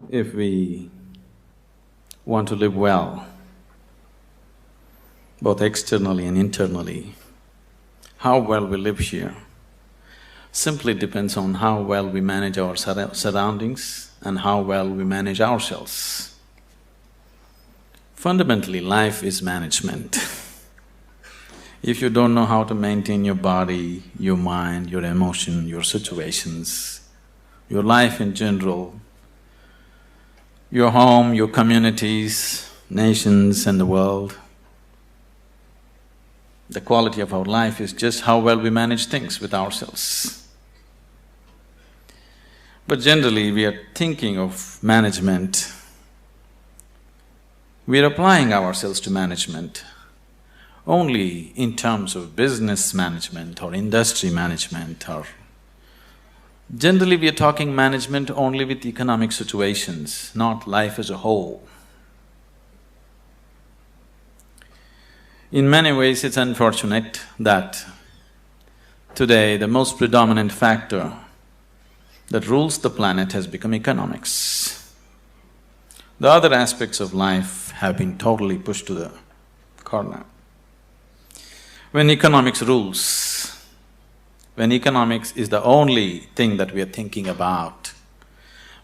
If we want to live well, both externally and internally, how well we live here simply depends on how well we manage our surroundings and how well we manage ourselves. Fundamentally, life is management. If you don't know how to maintain your body, your mind, your emotion, your situations, your life in general, your home, your communities, nations and the world, the quality of our life is just how well we manage things with ourselves. But generally, we are thinking of management, we are applying ourselves to management only in terms of business management or industry management or… Generally, we are talking management only with economic situations, not life as a whole. In many ways, it's unfortunate that today the most predominant factor that rules the planet has become economics. The other aspects of life have been totally pushed to the corner. When economics rules, when economics is the only thing that we are thinking about,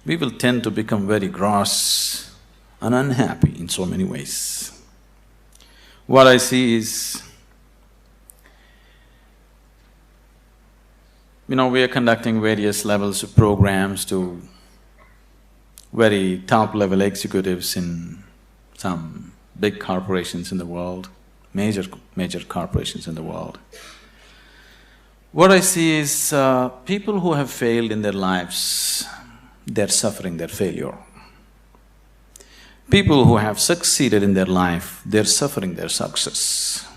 we will tend to become very gross and unhappy in so many ways. What I see is, we are conducting various levels of programs to very top-level executives in some big corporations in the world, major corporations in the world. What I see is, people who have failed in their lives, they're suffering their failure. People who have succeeded in their life, they're suffering their success.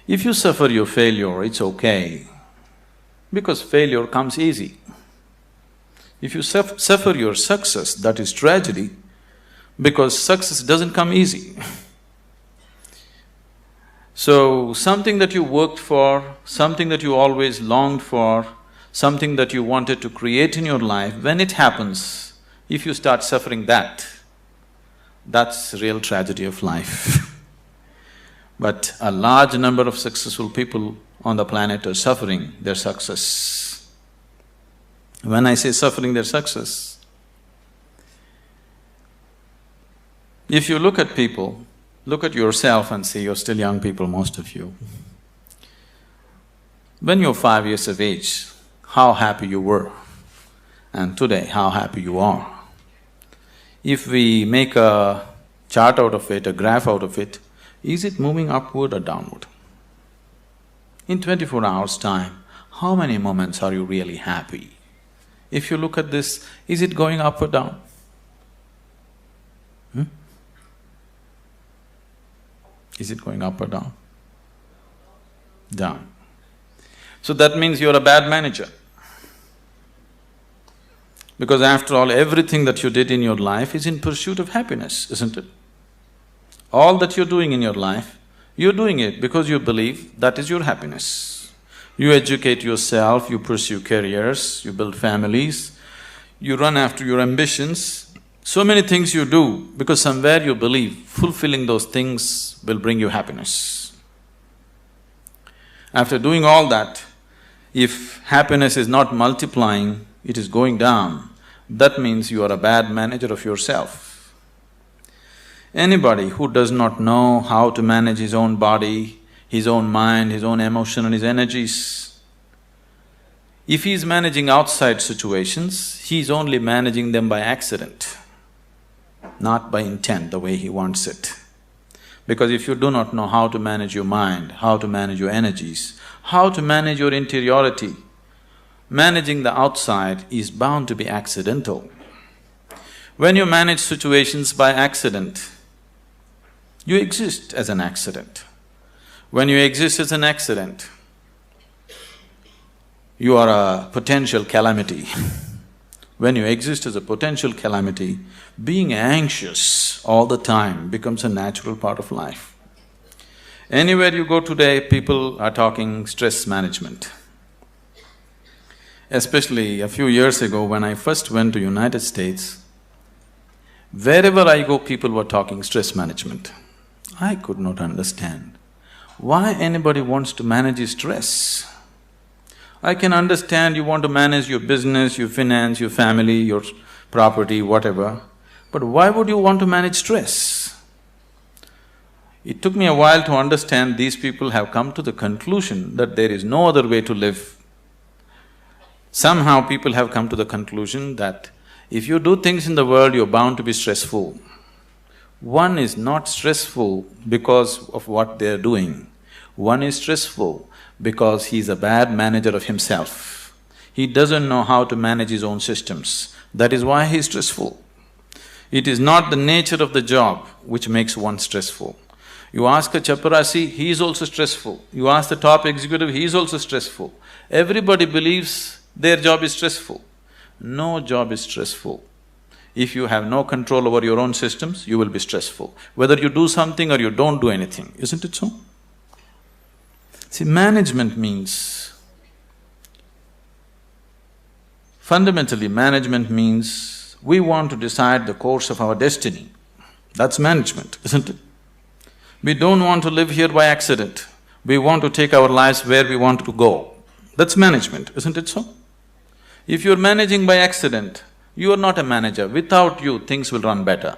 If you suffer your failure, it's okay, because failure comes easy. If you suffer your success, that is tragedy, because success doesn't come easy. So, something that you worked for, something that you always longed for, something that you wanted to create in your life, when it happens, if you start suffering that, that's real tragedy of life. But a large number of successful people on the planet are suffering their success. When I say suffering their success, if you look at people, look at yourself and see, you're still young people, most of you. When you're 5 years of age, how happy you were, and today, how happy you are. If we make a chart out of it, a graph out of it, is it moving upward or downward? In 24 hours' time, how many moments are you really happy? If you look at this, is it going up or down? Is it going up or down? Down. So that means you're a bad manager. Because after all, everything that you did in your life is in pursuit of happiness, isn't it? All that you're doing in your life, you're doing it because you believe that is your happiness. You educate yourself, you pursue careers, you build families, you run after your ambitions. So many things you do because somewhere you believe fulfilling those things will bring you happiness. After doing all that, if happiness is not multiplying, it is going down, that means you are a bad manager of yourself. Anybody who does not know how to manage his own body, his own mind, his own emotion and his energies, if he is managing outside situations, he is only managing them by accident, not by intent, the way he wants it. Because if you do not know how to manage your mind, how to manage your energies, how to manage your interiority, managing the outside is bound to be accidental. When you manage situations by accident, you exist as an accident. When you exist as an accident, you are a potential calamity. When you exist as a potential calamity, being anxious all the time becomes a natural part of life. Anywhere you go today, people are talking stress management. Especially a few years ago when I first went to United States, wherever I go, people were talking stress management. I could not understand why anybody wants to manage his stress. I can understand you want to manage your business, your finance, your family, your property, whatever, but why would you want to manage stress? It took me a while to understand these people have come to the conclusion that there is no other way to live. Somehow people have come to the conclusion that if you do things in the world, you're bound to be stressful. One is not stressful because of what they're doing. One is stressful because he's a bad manager of himself. He doesn't know how to manage his own systems. That is why he's stressful. It is not the nature of the job which makes one stressful. You ask a chaparasi, he is also stressful. You ask the top executive, he is also stressful. Everybody believes their job is stressful. No job is stressful. If you have no control over your own systems, you will be stressful. Whether you do something or you don't do anything, isn't it so? See, management means… fundamentally, management means we want to decide the course of our destiny. That's management, isn't it? We don't want to live here by accident. We want to take our lives where we want to go. That's management, isn't it so? If you're managing by accident, you are not a manager. Without you, things will run better.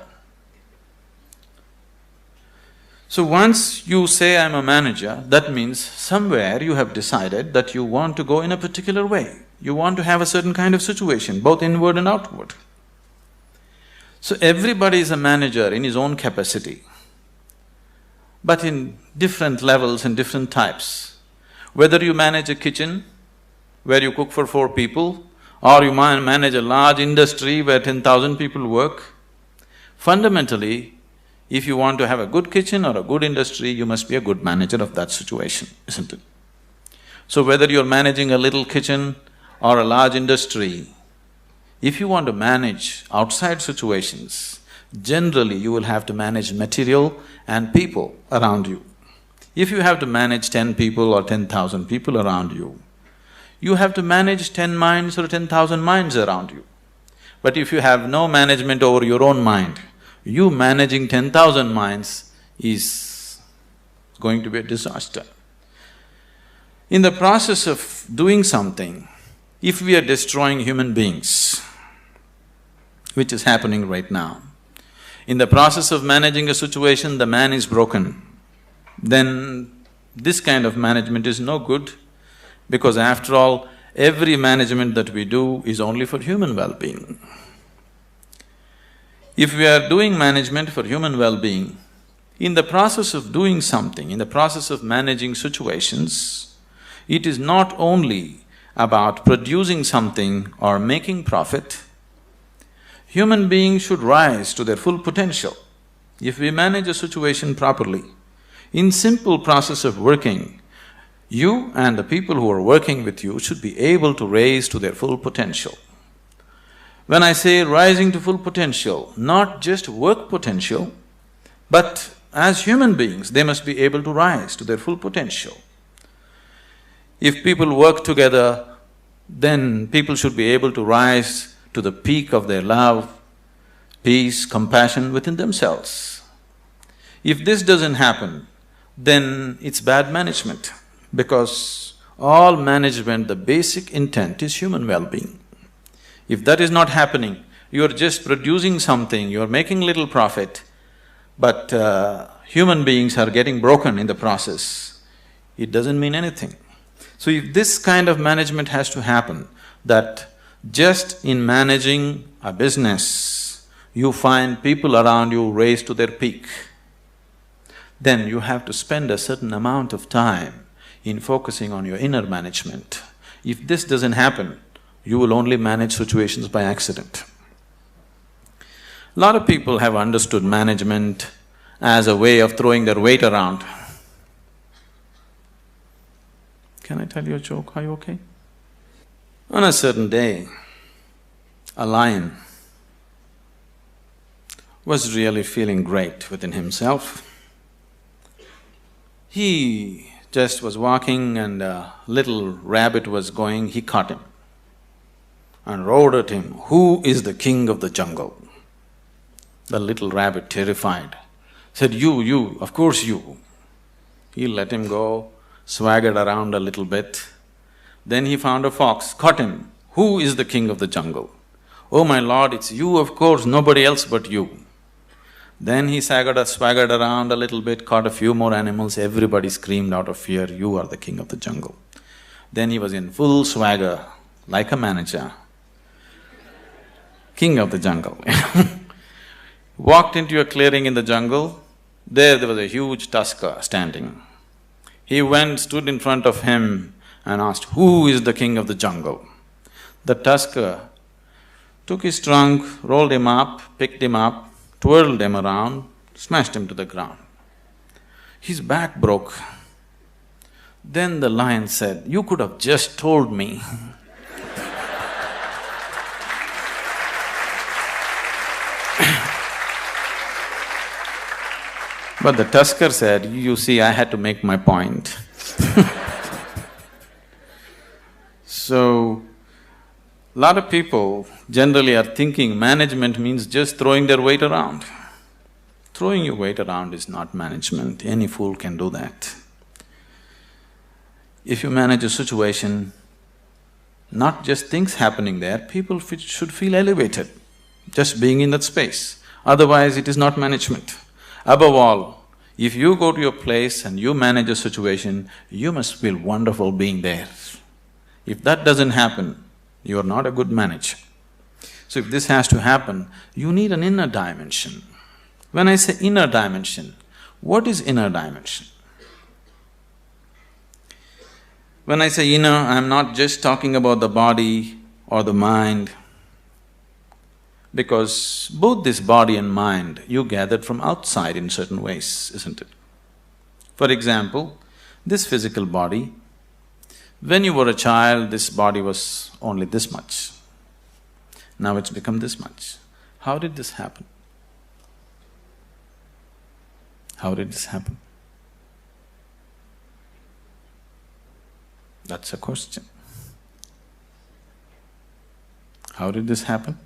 So once you say, I'm a manager, that means somewhere you have decided that you want to go in a particular way. You want to have a certain kind of situation, both inward and outward. So everybody is a manager in his own capacity, but in different levels and different types. Whether you manage a kitchen where you cook for 4 people, or you manage a large industry where 10,000 people work, fundamentally, if you want to have a good kitchen or a good industry, you must be a good manager of that situation, isn't it? So whether you're managing a little kitchen or a large industry, if you want to manage outside situations, generally you will have to manage material and people around you. If you have to manage 10 people or 10,000 people around you, you have to manage 10 minds or 10,000 minds around you. But if you have no management over your own mind, you managing 10,000 minds is going to be a disaster. In the process of doing something, if we are destroying human beings, which is happening right now, in the process of managing a situation, the man is broken, then this kind of management is no good, because after all, every management that we do is only for human well-being. If we are doing management for human well-being, in the process of doing something, in the process of managing situations, it is not only about producing something or making profit. Human beings should rise to their full potential. If we manage a situation properly, in simple process of working, you and the people who are working with you should be able to raise to their full potential. When I say rising to full potential, not just work potential, but as human beings, they must be able to rise to their full potential. If people work together, then people should be able to rise to the peak of their love, peace, compassion within themselves. If this doesn't happen, then it's bad management, because all management, the basic intent is human well-being. If that is not happening, you're just producing something, you're making little profit, but human beings are getting broken in the process, it doesn't mean anything. So if this kind of management has to happen, that just in managing a business, you find people around you raise to their peak, then you have to spend a certain amount of time in focusing on your inner management. If this doesn't happen, you will only manage situations by accident. A lot of people have understood management as a way of throwing their weight around. Can I tell you a joke? Are you okay? On a certain day, a lion was really feeling great within himself. He just was walking and a little rabbit was going, he caught him. and roared at him, "Who is the king of the jungle?" The little rabbit, terrified, said, You, of course you." He let him go, swaggered around a little bit. Then he found a fox, caught him, "Who is the king of the jungle?" "Oh my lord, it's you, of course, nobody else but you." Then he swaggered around a little bit, caught a few more animals, everybody screamed out of fear, "You are the king of the jungle." Then he was in full swagger, like a manager, king of the jungle. Walked into a clearing in the jungle, there was a huge tusker standing. He went, stood in front of him and asked, "Who is the king of the jungle?" The tusker took his trunk, rolled him up, picked him up, twirled him around, smashed him to the ground. His back broke. Then the lion said, "You could have just told me." But the tusker said, "You see, I had to make my point." So, lot of people generally are thinking management means just throwing their weight around. Throwing your weight around is not management, any fool can do that. If you manage a situation, not just things happening there, people should feel elevated just being in that space. Otherwise, it is not management. Above all, if you go to a place and you manage a situation, you must feel wonderful being there. If that doesn't happen, you are not a good manager. So if this has to happen, you need an inner dimension. When I say inner dimension, what is inner dimension? When I say inner, I'm not just talking about the body or the mind, because both this body and mind you gathered from outside in certain ways, isn't it? For example, this physical body, when you were a child, this body was only this much. Now it's become this much. How did this happen? How did this happen? That's a question. How did this happen?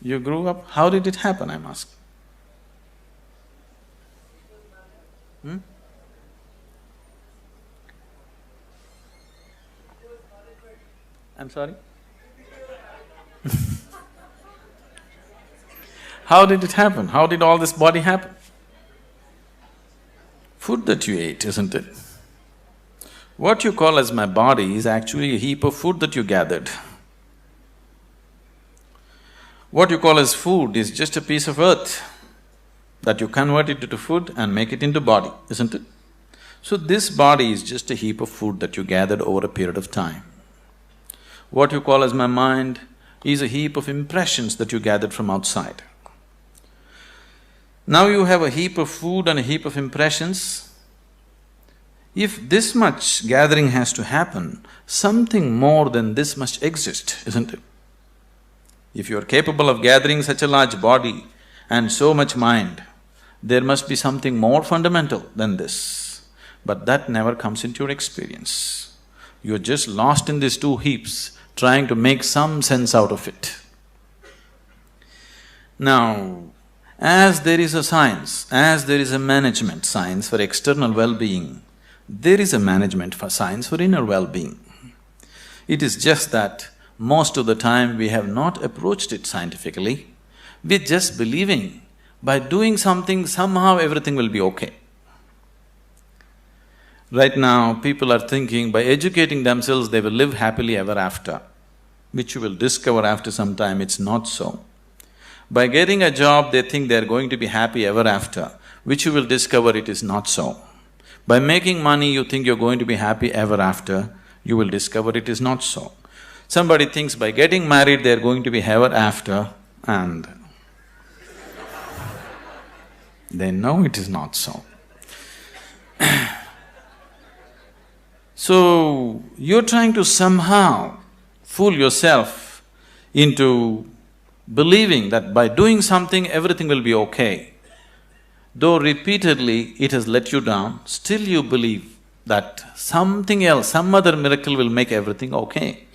You grew up, how did it happen, I'm asking? I'm sorry? How did it happen? How did all this body happen? Food that you ate, isn't it? What you call as my body is actually a heap of food that you gathered. What you call as food is just a piece of earth that you convert it into food and make it into body, isn't it? So this body is just a heap of food that you gathered over a period of time. What you call as my mind is a heap of impressions that you gathered from outside. Now you have a heap of food and a heap of impressions. If this much gathering has to happen, something more than this must exist, isn't it? If you are capable of gathering such a large body and so much mind, there must be something more fundamental than this. But that never comes into your experience. You're just lost in these two heaps, trying to make some sense out of it. Now, as there is a science, as there is a management science for external well-being, there is a management for science for inner well-being. It is just that most of the time we have not approached it scientifically, we're just believing by doing something somehow everything will be okay. Right now, people are thinking by educating themselves they will live happily ever after, which you will discover after some time it's not so. By getting a job, they think they're going to be happy ever after, which you will discover it is not so. By making money, you think you're going to be happy ever after, you will discover it is not so. Somebody thinks by getting married they're going to be ever after, and they know it is not so. So, you're trying to somehow fool yourself into believing that by doing something everything will be okay. Though repeatedly it has let you down, still you believe that something else, some other miracle will make everything okay.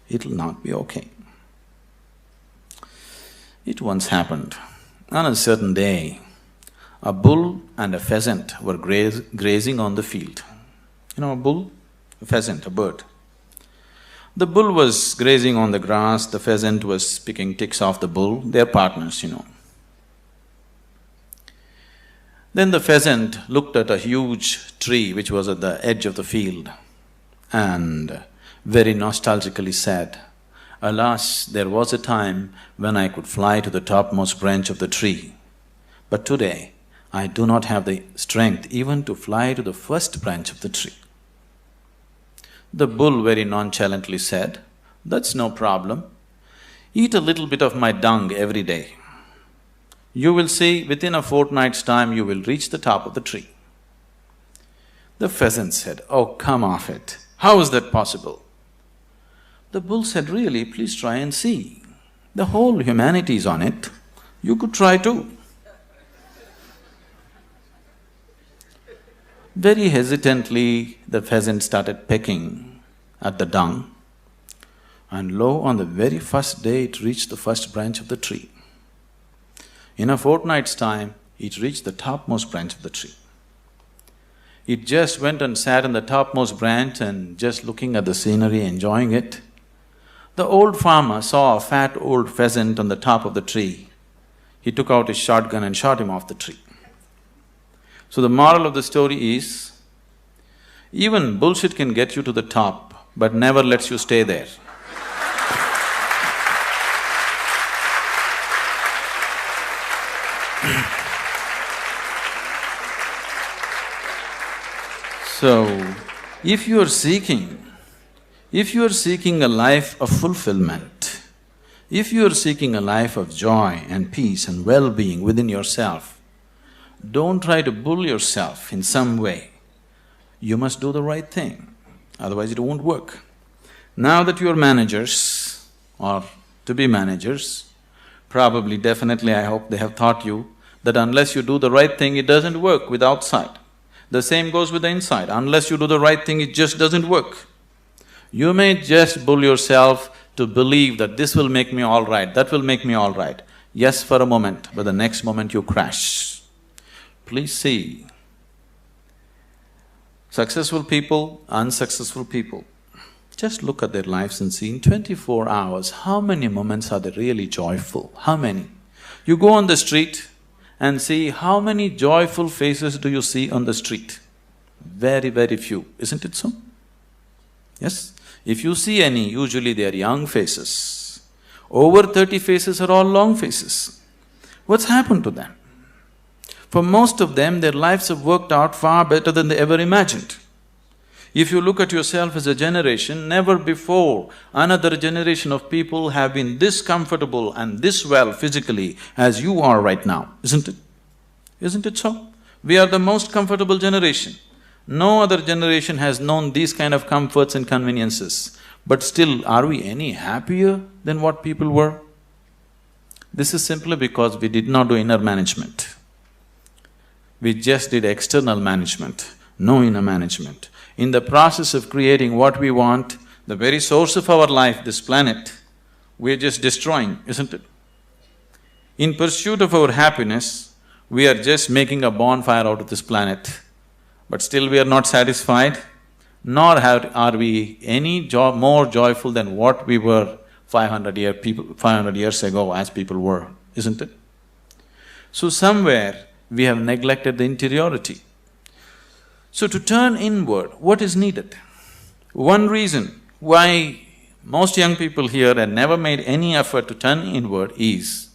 It'll not be okay. It once happened. On a certain day, a bull and a pheasant were grazing on the field. You know a bull? A pheasant, a bird. The bull was grazing on the grass, the pheasant was picking ticks off the bull, they're partners, you know. Then the pheasant looked at a huge tree which was at the edge of the field and very nostalgically said, "Alas, there was a time when I could fly to the topmost branch of the tree, but today I do not have the strength even to fly to the first branch of the tree." The bull very nonchalantly said, "That's no problem. Eat a little bit of my dung every day. You will see, within a fortnight's time you will reach the top of the tree." The pheasant said, "Oh, come off it. How is that possible?" The bull said, "Really, please try and see. The whole humanity is on it. You could try too." Very hesitantly, the pheasant started pecking at the dung, and lo, on the very first day it reached the first branch of the tree. In a fortnight's time, it reached the topmost branch of the tree. It just went and sat on the topmost branch and just looking at the scenery, enjoying it. The old farmer saw a fat old pheasant on the top of the tree. He took out his shotgun and shot him off the tree. So the moral of the story is, even bullshit can get you to the top, but never lets you stay there. So, if you are seeking a life of fulfillment, if you are seeking a life of joy and peace and well-being within yourself, don't try to bull yourself in some way. You must do the right thing, otherwise it won't work. Now that you are managers or to be managers, probably, definitely I hope they have taught you that unless you do the right thing, it doesn't work with outside. The same goes with the inside, unless you do the right thing, it just doesn't work. You may just bull yourself to believe that this will make me all right, that will make me all right. Yes, for a moment, but the next moment you crash. Please see, successful people, unsuccessful people, just look at their lives and see in 24 hours, how many moments are they really joyful? How many? You go on the street and see how many joyful faces do you see on the street? Very, very few, isn't it so? Yes? If you see any, usually they are young faces. Over 30 faces are all long faces. What's happened to them? For most of them, their lives have worked out far better than they ever imagined. If you look at yourself as a generation, never before another generation of people have been this comfortable and this well physically as you are right now, isn't it? Isn't it so? We are the most comfortable generation. No other generation has known these kind of comforts and conveniences. But still, are we any happier than what people were? This is simply because we did not do inner management. We just did external management, no inner management. In the process of creating what we want, the very source of our life, this planet, we're just destroying, isn't it? In pursuit of our happiness, we are just making a bonfire out of this planet, but still we are not satisfied, nor are we any more joyful than what we were 500 years ago as people were, isn't it? So somewhere, we have neglected the interiority. So to turn inward, what is needed? One reason why most young people here have never made any effort to turn inward is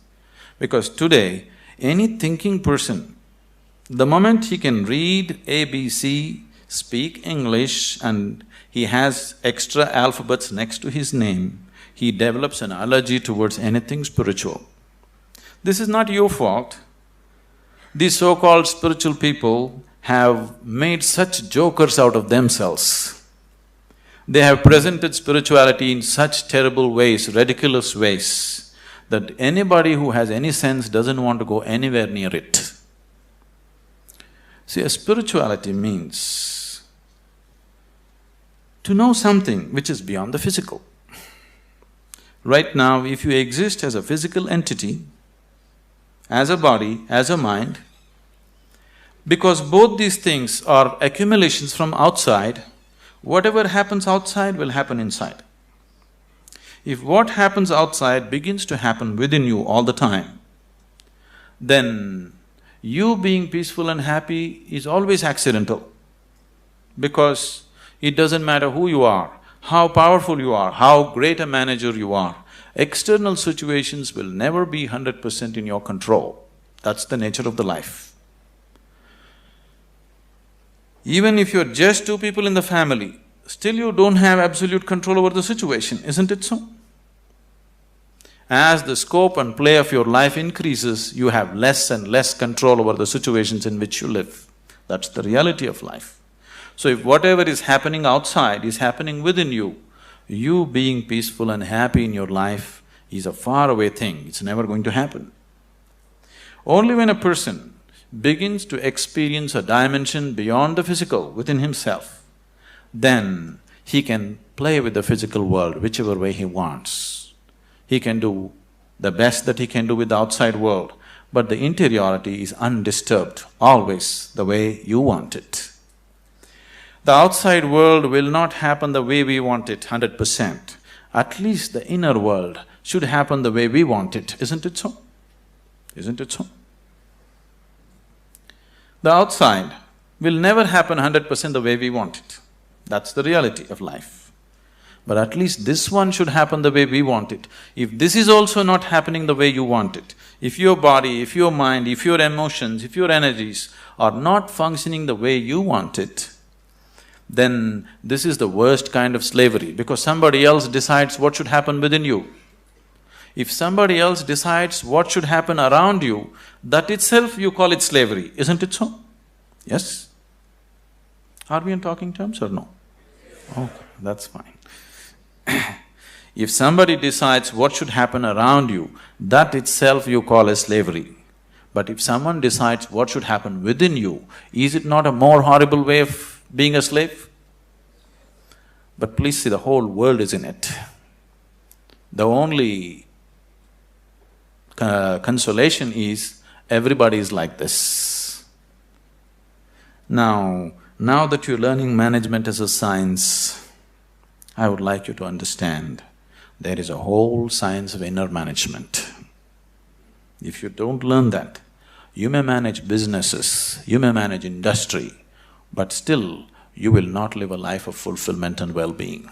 because today, any thinking person, the moment he can read ABC, speak English and he has extra alphabets next to his name, he develops an allergy towards anything spiritual. This is not your fault. These so-called spiritual people have made such jokers out of themselves. They have presented spirituality in such terrible ways, ridiculous ways, that anybody who has any sense doesn't want to go anywhere near it. See, a spirituality means to know something which is beyond the physical. Right now, if you exist as a physical entity, as a body, as a mind, because both these things are accumulations from outside, whatever happens outside will happen inside. If what happens outside begins to happen within you all the time, then you being peaceful and happy is always accidental, because it doesn't matter who you are, how powerful you are, how great a manager you are, external situations will never be 100% in your control. That's the nature of the life. Even if you're just two people in the family, still you don't have absolute control over the situation, isn't it so? As the scope and play of your life increases, you have less and less control over the situations in which you live. That's the reality of life. So if whatever is happening outside is happening within you, you being peaceful and happy in your life is a faraway thing, it's never going to happen. Only when a person begins to experience a dimension beyond the physical within himself, then he can play with the physical world whichever way he wants. He can do the best that he can do with the outside world, but the interiority is undisturbed, always the way you want it. The outside world will not happen the way we want it 100%. At least the inner world should happen the way we want it, isn't it so? Isn't it so? The outside will never happen 100% the way we want it. That's the reality of life. But at least this one should happen the way we want it. If this is also not happening the way you want it, if your body, if your mind, if your emotions, if your energies are not functioning the way you want it, then this is the worst kind of slavery, because somebody else decides what should happen within you. If somebody else decides what should happen around you, that itself you call it slavery, isn't it so? Yes? Are we in talking terms or no? Okay, that's fine. If somebody decides what should happen around you, that itself you call as slavery. But if someone decides what should happen within you, is it not a more horrible way of being a slave? But please see, the whole world is in it. The only consolation is everybody is like this. Now that you're learning management as a science, I would like you to understand there is a whole science of inner management. If you don't learn that, you may manage businesses, you may manage industry, but still you will not live a life of fulfillment and well-being.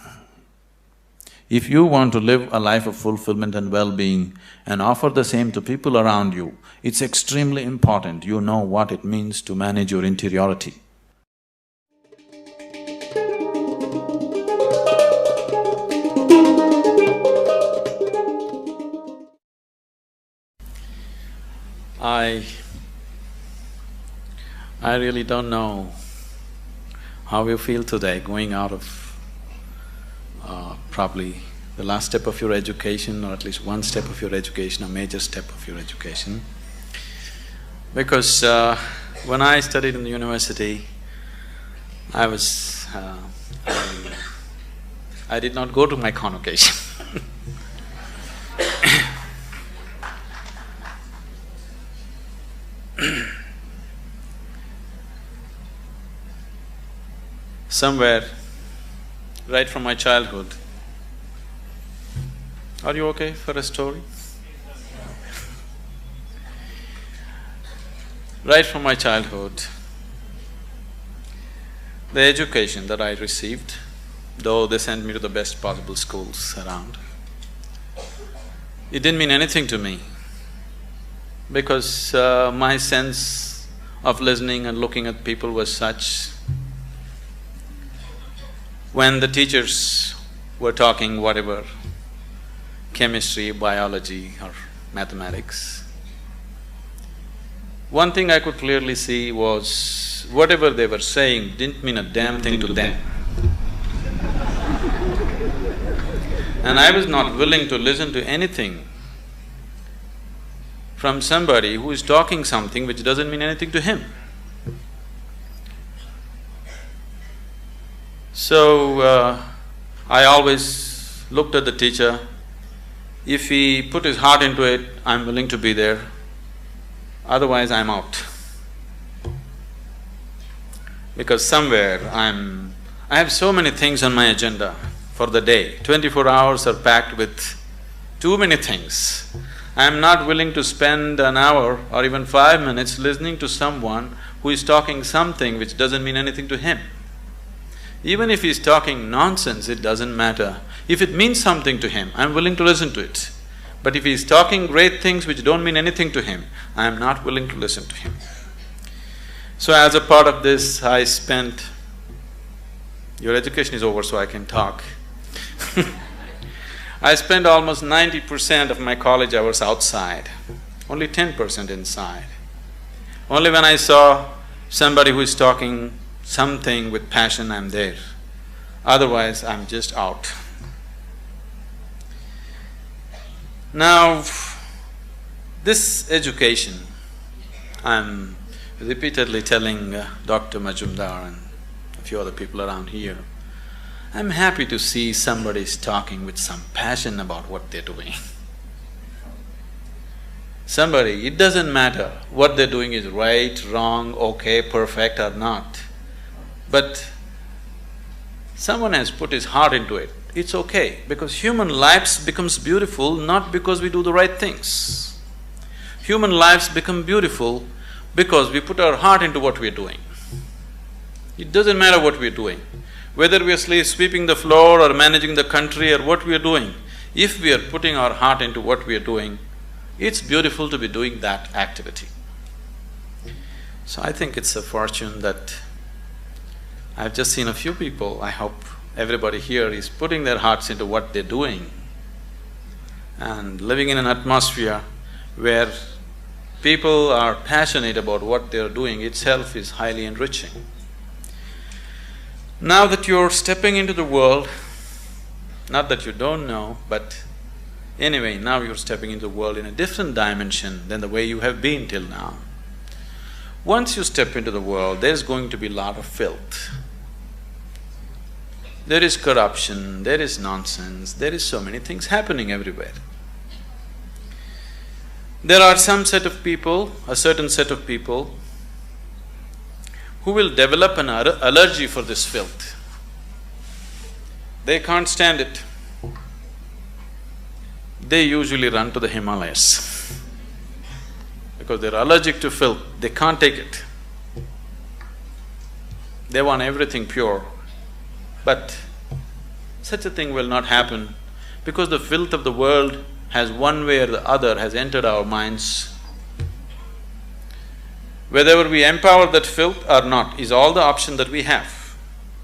If you want to live a life of fulfillment and well-being and offer the same to people around you, it's extremely important you know what it means to manage your interiority. I really don't know how you feel today going out of probably the last step of your education, or at least one step of your education, a major step of your education. Because when I studied in the university, I did not go to my convocation. Somewhere, right from my childhood… Are you okay for a story? Right from my childhood, the education that I received, though they sent me to the best possible schools around, it didn't mean anything to me, because my sense of listening and looking at people was such. When the teachers were talking whatever, chemistry, biology or mathematics, one thing I could clearly see was whatever they were saying didn't mean a damn thing to them. And I was not willing to listen to anything from somebody who is talking something which doesn't mean anything to him. So, I always looked at the teacher. If he put his heart into it, I'm willing to be there. Otherwise, I'm out. Because somewhere I have so many things on my agenda for the day. 24 hours are packed with too many things. I'm not willing to spend an hour or even 5 minutes listening to someone who is talking something which doesn't mean anything to him. Even if he's talking nonsense, it doesn't matter. If it means something to him, I'm willing to listen to it. But if he's talking great things which don't mean anything to him, I am not willing to listen to him. So as a part of this, I spent… Your education is over, so I can talk. I spent almost 90% of my college hours outside, only 10% inside. Only when I saw somebody who is talking something with passion, I'm there. Otherwise, I'm just out. Now, this education, I'm repeatedly telling Dr. Majumdar and a few other people around here, I'm happy to see somebody's talking with some passion about what they're doing. Somebody, it doesn't matter what they're doing is right, wrong, okay, perfect or not. But someone has put his heart into it, it's okay, because human lives becomes beautiful not because we do the right things. Human lives become beautiful because we put our heart into what we're doing. It doesn't matter what we're doing, whether we're sweeping the floor or managing the country or what we're doing, if we are putting our heart into what we're doing, it's beautiful to be doing that activity. So I think it's a fortune that I've just seen a few people, I hope everybody here is putting their hearts into what they're doing and living in an atmosphere where people are passionate about what they're doing itself is highly enriching. Now that you're stepping into the world, not that you don't know, but anyway, now you're stepping into the world in a different dimension than the way you have been till now. Once you step into the world, there's going to be a lot of filth. There is corruption, there is nonsense, there is so many things happening everywhere. There are some set of people, a certain set of people, who will develop an allergy for this filth. They can't stand it. They usually run to the Himalayas because they're allergic to filth, they can't take it. They want everything pure. But such a thing will not happen because the filth of the world has one way or the other has entered our minds. Whether we empower that filth or not is all the option that we have.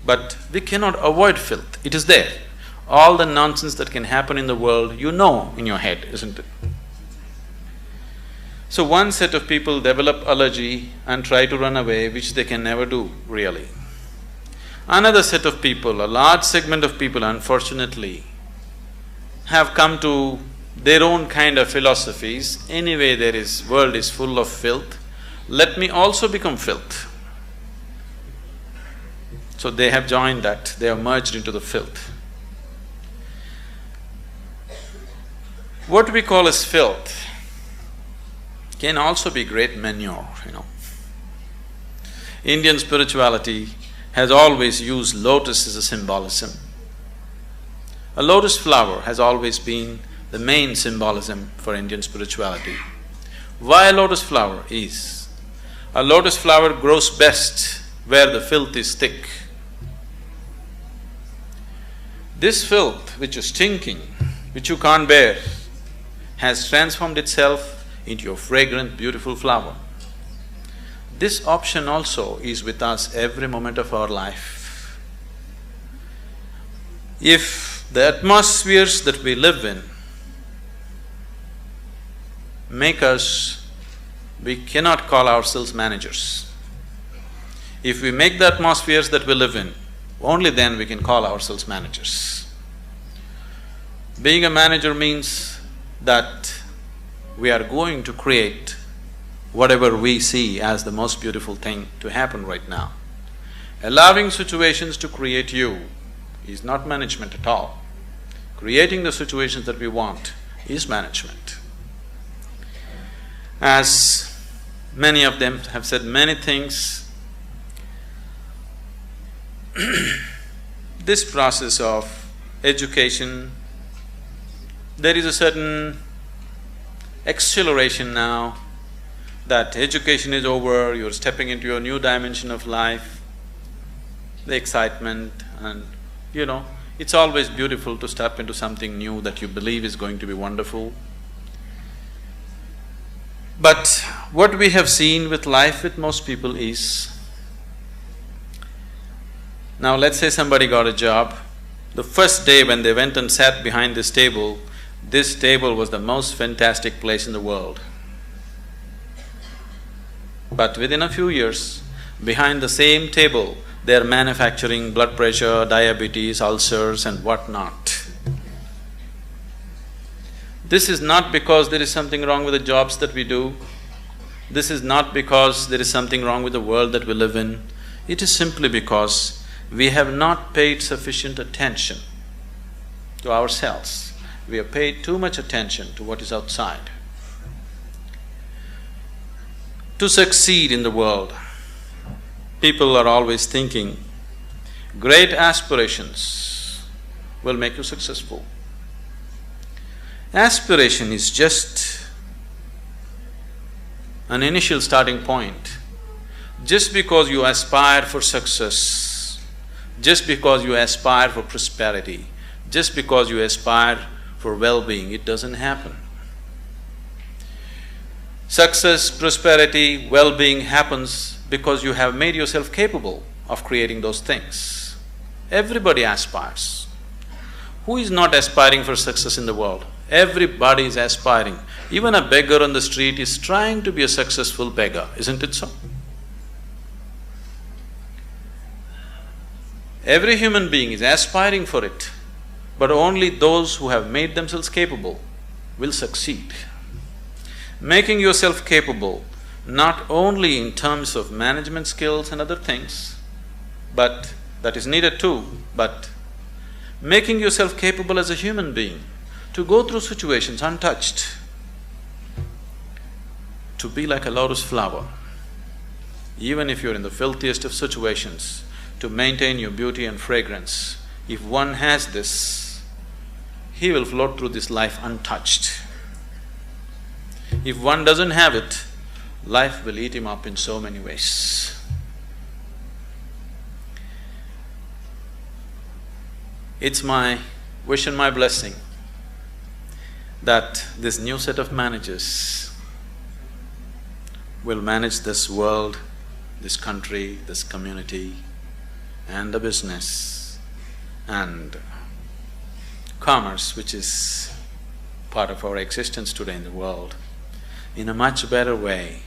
But we cannot avoid filth, it is there. All the nonsense that can happen in the world, you know in your head, isn't it? So one set of people develop allergy and try to run away, which they can never do, really. Another set of people, a large segment of people, unfortunately, have come to their own kind of philosophies. Anyway, world is full of filth, let me also become filth. So they have joined that, they have merged into the filth. What we call as filth can also be great manure, Indian spirituality has always used lotus as a symbolism. A lotus flower has always been the main symbolism for Indian spirituality. Why a lotus flower is? A lotus flower grows best where the filth is thick. This filth which is stinking, which you can't bear, has transformed itself into a fragrant, beautiful flower. This option also is with us every moment of our life. If the atmospheres that we live in make us… we cannot call ourselves managers. If we make the atmospheres that we live in, only then we can call ourselves managers. Being a manager means that we are going to create whatever we see as the most beautiful thing to happen right now. Allowing situations to create you is not management at all. Creating the situations that we want is management. As many of them have said many things, this process of education, there is a certain exhilaration now that education is over, you're stepping into your new dimension of life, the excitement, and it's always beautiful to step into something new that you believe is going to be wonderful. But what we have seen with life with most people is, now let's say somebody got a job, the first day when they went and sat behind this table was the most fantastic place in the world. But within a few years, behind the same table, they're manufacturing blood pressure, diabetes, ulcers and whatnot. This is not because there is something wrong with the jobs that we do. This is not because there is something wrong with the world that we live in. It is simply because we have not paid sufficient attention to ourselves. We have paid too much attention to what is outside. To succeed in the world, people are always thinking, great aspirations will make you successful. Aspiration is just an initial starting point. Just because you aspire for success, just because you aspire for prosperity, just because you aspire for well-being, it doesn't happen. Success, prosperity, well-being happens because you have made yourself capable of creating those things. Everybody aspires. Who is not aspiring for success in the world? Everybody is aspiring. Even a beggar on the street is trying to be a successful beggar, isn't it so? Every human being is aspiring for it, but only those who have made themselves capable will succeed. Making yourself capable not only in terms of management skills and other things, but that is needed too, but making yourself capable as a human being to go through situations untouched, to be like a lotus flower, even if you're in the filthiest of situations, to maintain your beauty and fragrance. If one has this, he will float through this life untouched. If one doesn't have it, life will eat him up in so many ways. It's my wish and my blessing that this new set of managers will manage this world, this country, this community, and the business and commerce, which is part of our existence today in the world, in a much better way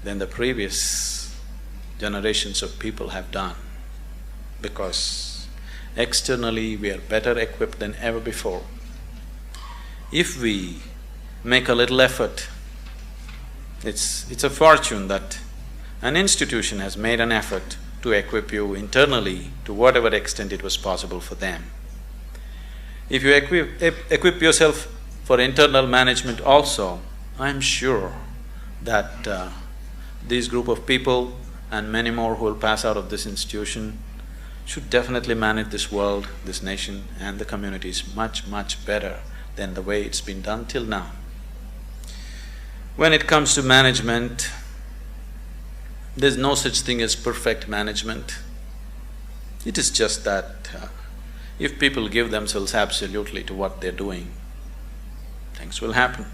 than the previous generations of people have done, because externally we are better equipped than ever before. If we make a little effort, it's a fortune that an institution has made an effort to equip you internally to whatever extent it was possible for them. If you equip yourself for internal management also, I'm sure that this group of people and many more who will pass out of this institution should definitely manage this world, this nation and the communities much, much better than the way it's been done till now. When it comes to management, there's no such thing as perfect management. It is just that if people give themselves absolutely to what they're doing, things will happen.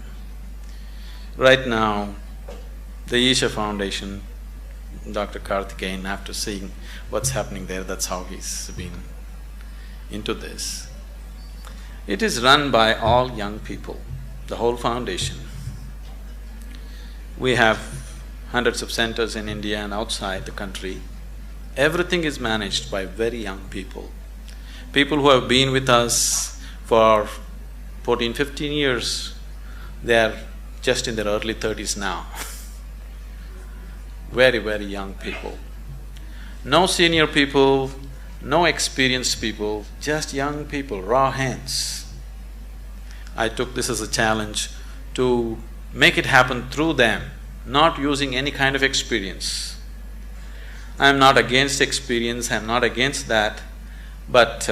Right now, the Isha Foundation, Dr. Karthikeyan, after seeing what's happening there, that's how he's been into this. It is run by all young people, the whole foundation. We have hundreds of centers in India and outside the country. Everything is managed by very young people. People who have been with us for 14, 15 years, they are just in their early 30s now. Very, very young people. No senior people, no experienced people, just young people, raw hands. I took this as a challenge to make it happen through them, not using any kind of experience. I'm not against experience, I'm not against that, but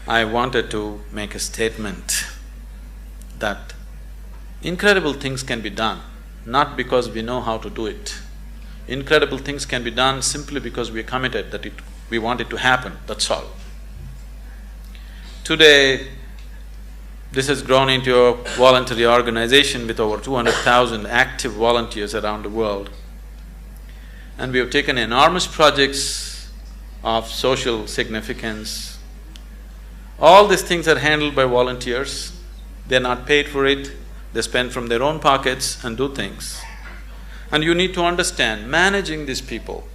I wanted to make a statement that incredible things can be done, not because we know how to do it. Incredible things can be done simply because we are committed that we want it to happen, that's all. Today, this has grown into a voluntary organization with over 200,000 active volunteers around the world. And we have taken enormous projects of social significance. All these things are handled by volunteers. They're not paid for it, they spend from their own pockets and do things. And you need to understand, managing these people,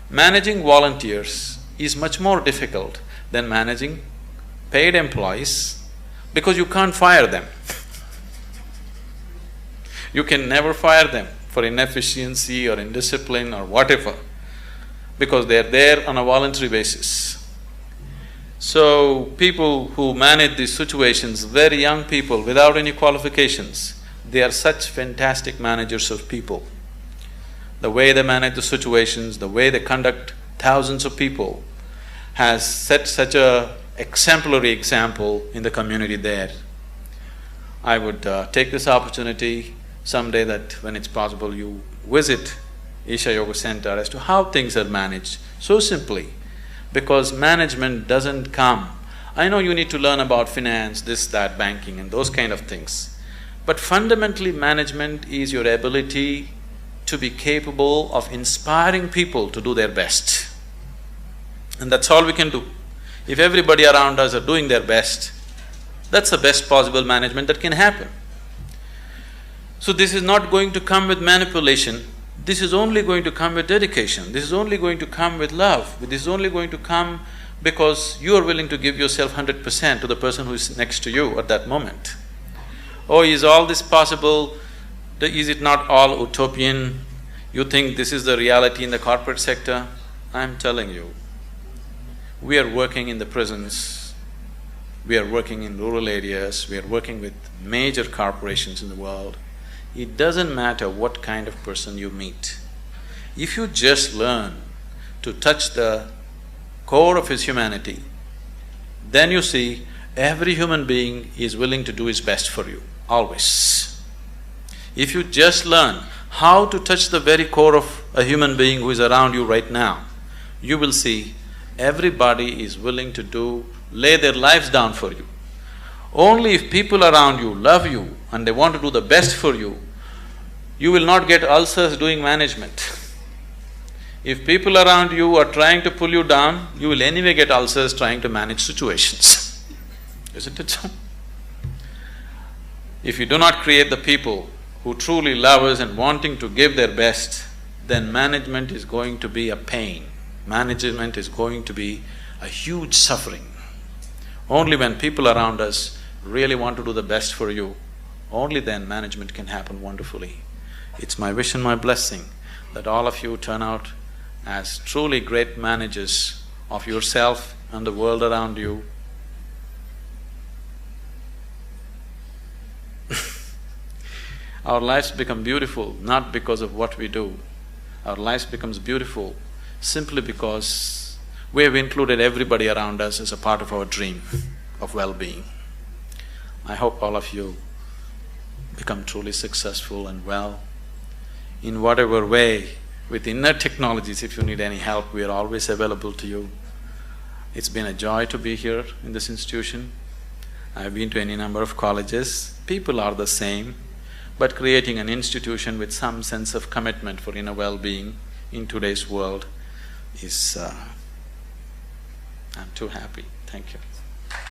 managing volunteers is much more difficult than managing paid employees, because you can't fire them. You can never fire them for inefficiency or indiscipline or whatever, because they're there on a voluntary basis. So, people who manage these situations, very young people without any qualifications, they are such fantastic managers of people. The way they manage the situations, the way they conduct thousands of people has set such a exemplary example in the community there. I would take this opportunity someday that when it's possible you visit Isha Yoga Center as to how things are managed, so simply, because management doesn't come… I know you need to learn about finance, this, that, banking and those kind of things, but fundamentally management is your ability to be capable of inspiring people to do their best. And that's all we can do. If everybody around us are doing their best, that's the best possible management that can happen. So this is not going to come with manipulation, this is only going to come with dedication, this is only going to come with love, this is only going to come because you are willing to give yourself 100% to the person who is next to you at that moment. Oh, is all this possible? Is it not all utopian? You think this is the reality in the corporate sector? I'm telling you, we are working in the prisons, we are working in rural areas, we are working with major corporations in the world. It doesn't matter what kind of person you meet. If you just learn to touch the core of his humanity, then you see every human being is willing to do his best for you, always. If you just learn how to touch the very core of a human being who is around you right now, you will see everybody is willing to lay their lives down for you. Only if people around you love you and they want to do the best for you, you will not get ulcers doing management. If people around you are trying to pull you down, you will anyway get ulcers trying to manage situations. Isn't it so? If you do not create the people who truly love us and wanting to give their best, then management is going to be a pain. Management is going to be a huge suffering. Only when people around us really want to do the best for you, only then management can happen wonderfully. It's my wish and my blessing that all of you turn out as truly great managers of yourself and the world around you. Our lives become beautiful not because of what we do. Our lives becomes beautiful simply because we have included everybody around us as a part of our dream of well-being. I hope all of you become truly successful and well. In whatever way, with inner technologies, if you need any help, we are always available to you. It's been a joy to be here in this institution. I've been to any number of colleges. People are the same, but creating an institution with some sense of commitment for inner well-being in today's world is… I'm too happy. Thank you.